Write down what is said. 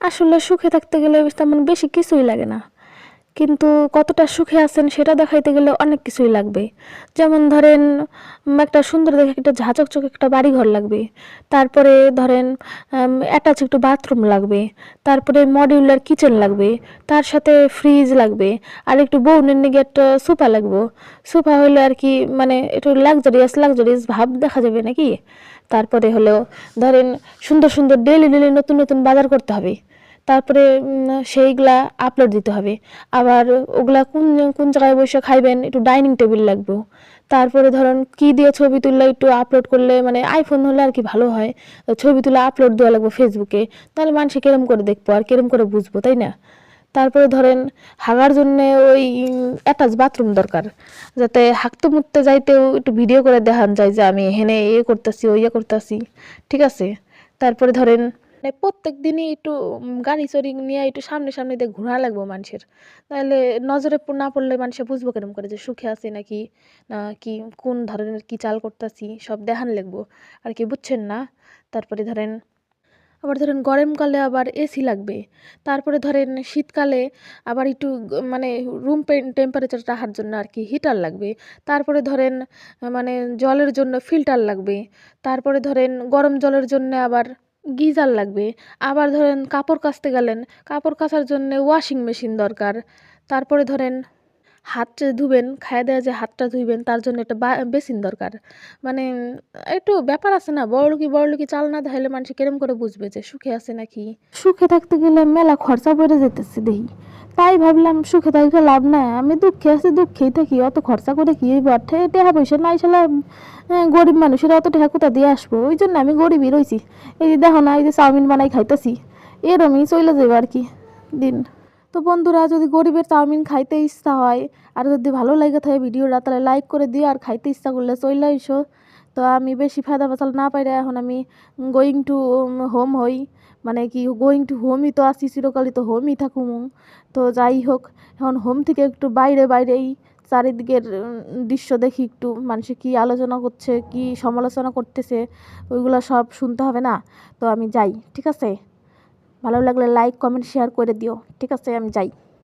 আসলে সুখে থাকতে গেলে তেমন বেশি কিছুই লাগে না, কিন্তু কতটা সুখে আছেন সেটা দেখাইতে গেলে অনেক কিছুই লাগবে। যেমন ধরেন একটা সুন্দর দেখে একটা ঝাঁচকচক একটা বাড়িঘর লাগবে, তারপরে ধরেন অ্যাটাচ একটু বাথরুম লাগবে, তারপরে মডিউলার কিচেন লাগবে, তার সাথে ফ্রিজ লাগবে, আর একটু বউনের নিগে একটা সোফা লাগবে। সোফা হলে আর কি মানে একটু লাক্সারিয়াস ভাব দেখা যাবে নাকি। তারপরে হলো ধরেন সুন্দর সুন্দর ডেলি ডেলি নতুন নতুন বাজার করতে হবে, তারপরে সেইগুলা আপলোড দিতে হবে। আবার ওগুলা কোন কোন জায়গায় বসে খাইবেন একটু ডাইনিং টেবিল লাগবে। তারপরে ধরুন কি দিয়ে ছবি তুললে একটু আপলোড করলে মানে আইফোন হলে আর কি ভালো হয়, ছবি তুলে আপলোড দেওয়া লাগবে ফেসবুকে, তাহলে মানুষ কেরম করে দেখবো আর কেরম করে বুঝবো, তাই না। তারপরে ধরেন হাগার জন্য ওই অ্যাটাচ বাথরুম দরকার, যাতে হাঁকতে মুততে যাইতেও একটু ভিডিও করে দেখান যায় যে আমি এখানে এ করতেছি ওই ইয়ে করতেছি, ঠিক আছে। তারপরে ধরেন প্রত্যেক দিনই একটু গাড়ি চড়ি নিয়ে একটু সামনে সামনে দিয়ে ঘোরা লাগবো মানুষের, তাহলে নজরে না পড়লে মানুষে বুঝবো কেরম করে যে সুখে আছি নাকি না কি, কোন ধরনের কি চাল করতেছি সব দেখান লাগবো আর কি, বুঝছেন না। তারপরে ধরেন আবার ধরেন গরমকালে আবার এসি লাগবে, তারপরে ধরেন শীতকালে আবার একটু মানে রুম টেম্পারেচার রাখার জন্য আর কি হিটার লাগবে, তারপরে ধরেন মানে জলের জন্য ফিল্টার লাগবে, তারপরে ধরেন গরম জলের জন্য আবার গিজার লাগবে, আবার ধরেন কাপড় কাচতে গেলেন কাপড় কাচার জন্য ওয়াশিং মেশিন দরকার, তারপরে ধরেন হাত ধুবেন খাইয়ে দেওয়া যে হাতটা ধুইবেন তার জন্য একটা বেসিন দরকার। মানে একটু ব্যাপার আছে না, বড়লোকি চাল না ধাইলে মানুষ কেরম করে বুঝবে যে সুখে আছে নাকি। সুখে থাকতে গেলে মেলা খরচা পড়ে যেতেছে দেখি, তাই ভাবলাম সুখে থাকতে লাভ নাই, আমি দুঃখে আছি দুঃখেই থাকি, অত খরচা করে কি টাকা পয়সা নাই শালা, গরিব মানুষের অত টাকা কোথা দিয়ে আসবো, ওই জন্য আমি গরিবই রয়েছি। এই যে দেখো না এই যে চাউমিন বানাই খাইতেছি, এরমই চলে যাবে আর কি দিন। তো বন্ধুরা যদি গরিবের চাউমিন খাইতে ইচ্ছা হয় আর যদি ভালো লাগে থাকে ভিডিওটা তাহলে লাইক করে দিও, আর খাইতে ইচ্ছা করলে চলে এসো। তো আমি বেশি ফায়দা ফাসাল না পাইলে এখন আমি গোয়িং টু হোম হই, মানে কি গোয়িং টু হোমই তো আছি, চিরকালই তো হোমই থাকুম। তো যাই হোক এখন হোম থেকে একটু বাইরেই চারিদিকের দৃশ্য দেখি, একটু মানুষে কি আলোচনা করছে কি সমালোচনা করতেছে ওইগুলো সব শুনতে হবে না। তো আমি যাই, ঠিক আছে। ভালো লাগলে লাইক কমেন্ট শেয়ার করে দিও, ঠিক আছে আমি যাই।